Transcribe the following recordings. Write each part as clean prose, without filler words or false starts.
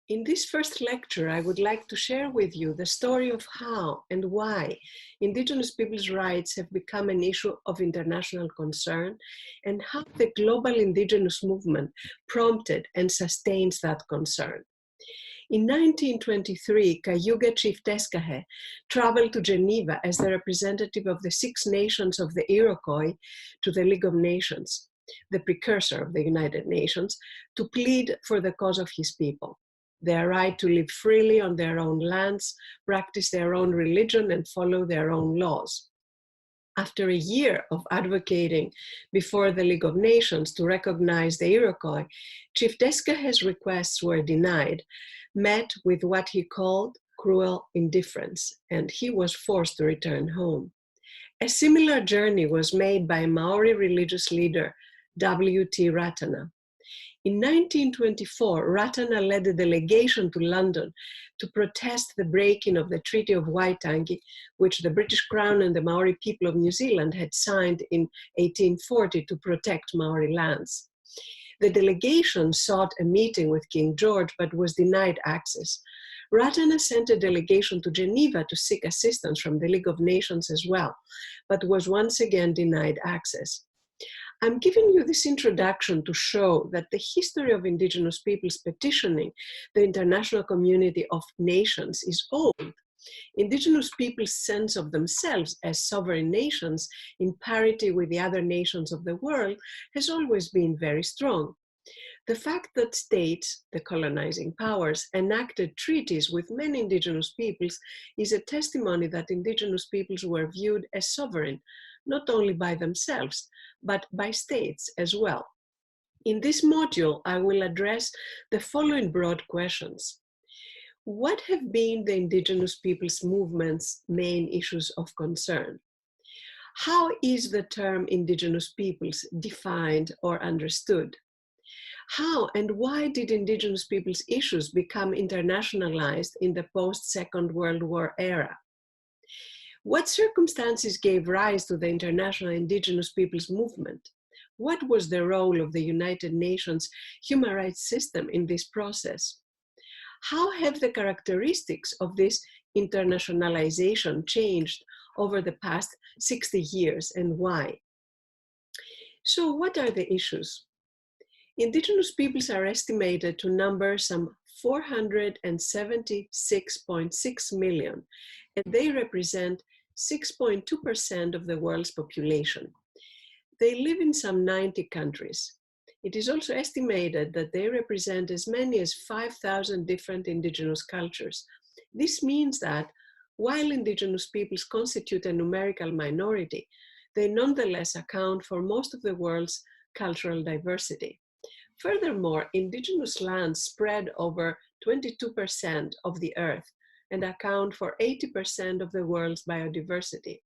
In this first lecture, I would like to share with you the story of how and why Indigenous peoples' rights have become an issue of international concern, and how the global Indigenous movement prompted and sustains that concern. In 1923, Cayuga Chief Tezcahe traveled to Geneva as the representative of the Six Nations of the Iroquois to the League of Nations, the precursor of the United Nations, to plead for the cause of his people, their right to live freely on their own lands, practice their own religion, and follow their own laws. After a year of advocating before the League of Nations to recognize the Iroquois, Chief Tezcahe's requests were denied, met with what he called cruel indifference, and he was forced to return home. A similar journey was made by Maori religious leader W.T. Ratana. In 1924, Ratana led a delegation to London to protest the breaking of the Treaty of Waitangi, which the British Crown and the Maori people of New Zealand had signed in 1840 to protect Maori lands. The delegation sought a meeting with King George, but was denied access. Ratana sent a delegation to Geneva to seek assistance from the League of Nations as well, but was once again denied access. I'm giving you this introduction to show that the history of Indigenous peoples petitioning the international community of nations is old. Indigenous peoples' sense of themselves as sovereign nations in parity with the other nations of the world has always been very strong. The fact that states, the colonizing powers, enacted treaties with many Indigenous peoples is a testimony that Indigenous peoples were viewed as sovereign, not only by themselves, but by states as well. In this module, I will address the following broad questions. What have been the Indigenous peoples' movement's main issues of concern? How is the term Indigenous peoples defined or understood? How and why did Indigenous peoples' issues become internationalized in the post-Second World War era? What circumstances gave rise to the international Indigenous peoples movement? What was the role of the United Nations human rights system in this process? How have the characteristics of this internationalization changed over the past 60 years, and why? So what are the issues? Indigenous peoples are estimated to number some 476.6 million, and they represent 6.2% of the world's population. They live in some 90 countries. It is also estimated that they represent as many as 5,000 different indigenous cultures. This means that while indigenous peoples constitute a numerical minority, they nonetheless account for most of the world's cultural diversity. Furthermore, indigenous lands spread over 22% of the earth and account for 80% of the world's biodiversity.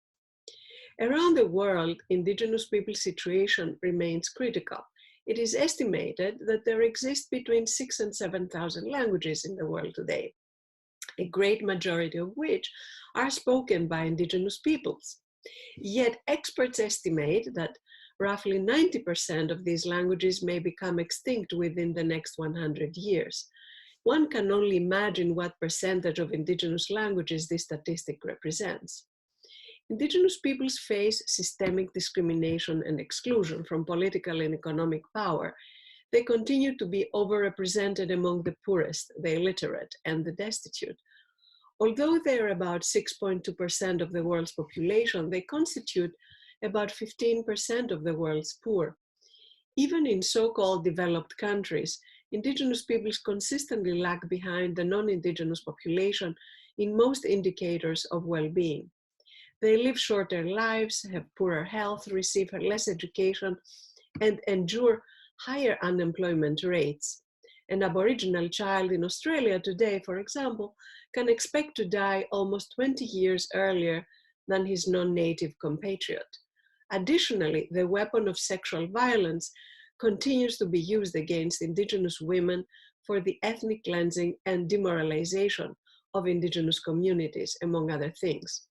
Around the world, indigenous people's situation remains critical. It is estimated that there exist between 6,000 and 7,000 languages in the world today, a great majority of which are spoken by indigenous peoples. Yet experts estimate that roughly 90% of these languages may become extinct within the next 100 years. One can only imagine what percentage of indigenous languages this statistic represents. Indigenous peoples face systemic discrimination and exclusion from political and economic power. They continue to be overrepresented among the poorest, the illiterate, and the destitute. Although they are about 6.2% of the world's population, they constitute about 15% of the world's poor. Even in so-called developed countries, indigenous peoples consistently lag behind the non-indigenous population in most indicators of well-being. They live shorter lives, have poorer health, receive less education, and endure higher unemployment rates. An Aboriginal child in Australia today, for example, can expect to die almost 20 years earlier than his non-native compatriot. Additionally, the weapon of sexual violence continues to be used against indigenous women for the ethnic cleansing and demoralization of indigenous communities, among other things.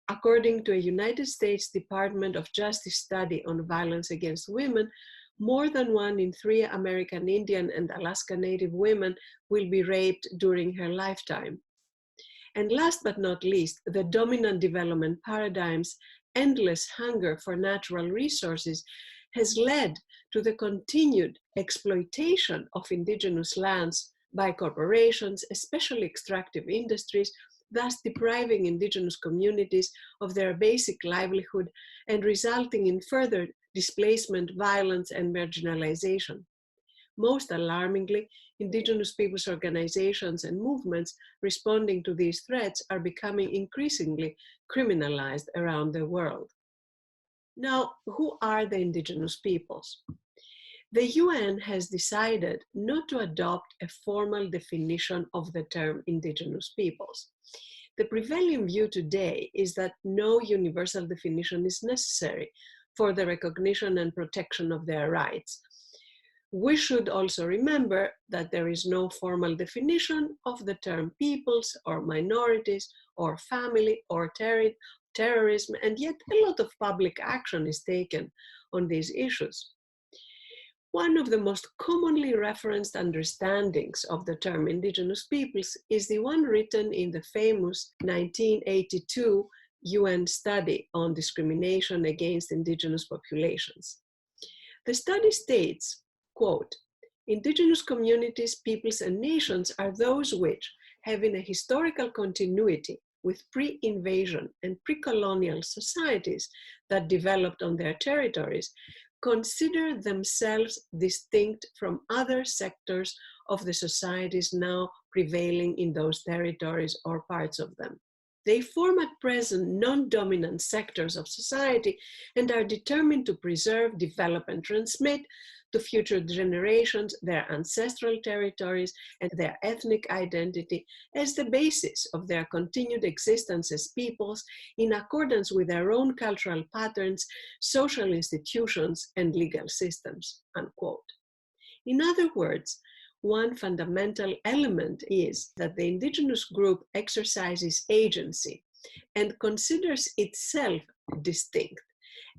According to a United States Department of Justice study on violence against women, More than 1 in 3 American Indian and Alaska Native women will be raped during her lifetime. And last but not least, the dominant development paradigm's endless hunger for natural resources has led to the continued exploitation of indigenous lands by corporations, especially extractive industries, thus depriving indigenous communities of their basic livelihood and resulting in further displacement, violence, and marginalization. Most alarmingly, indigenous peoples' organizations and movements responding to these threats are becoming increasingly criminalized around the world. Now, who are the indigenous peoples? The UN has decided not to adopt a formal definition of the term indigenous peoples. The prevailing view today is that no universal definition is necessary for the recognition and protection of their rights. We should also remember that there is no formal definition of the term peoples or minorities or family or terrorism, and yet a lot of public action is taken on these issues. One of the most commonly referenced understandings of the term indigenous peoples is the one written in the famous 1982 UN study on discrimination against indigenous populations. The study states, quote, indigenous communities, peoples, and nations are those which, having a historical continuity with pre-invasion and pre-colonial societies that developed on their territories, consider themselves distinct from other sectors of the societies now prevailing in those territories or parts of them. They form at present non-dominant sectors of society and are determined to preserve, develop, and transmit to future generations their ancestral territories and their ethnic identity as the basis of their continued existence as peoples in accordance with their own cultural patterns, social institutions, and legal systems, unquote. In other words, one fundamental element is that the indigenous group exercises agency and considers itself distinct,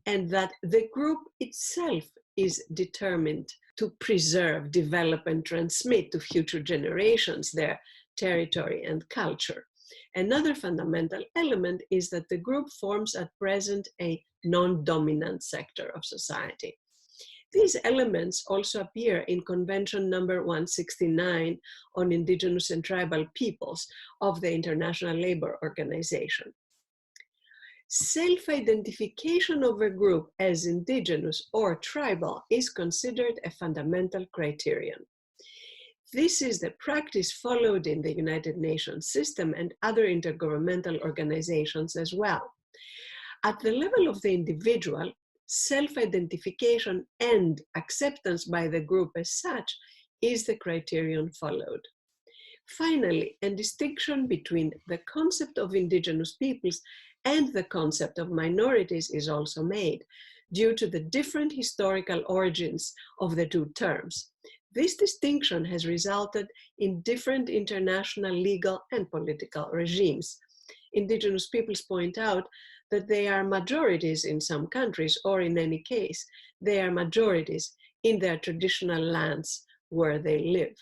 and that the group itself is determined to preserve, develop, and transmit to future generations their territory and culture. Another fundamental element is that the group forms at present a non-dominant sector of society. These elements also appear in Convention number 169 on Indigenous and Tribal Peoples of the International Labour Organization. Self-identification of a group as indigenous or tribal is considered a fundamental criterion. This is the practice followed in the United Nations system and other intergovernmental organizations as well. At the level of the individual, self-identification and acceptance by the group as such is the criterion followed. Finally, a distinction between the concept of indigenous peoples and the concept of minorities is also made due to the different historical origins of the two terms. This distinction has resulted in different international legal and political regimes. Indigenous peoples point out that they are majorities in some countries, or in any case, they are majorities in their traditional lands where they live.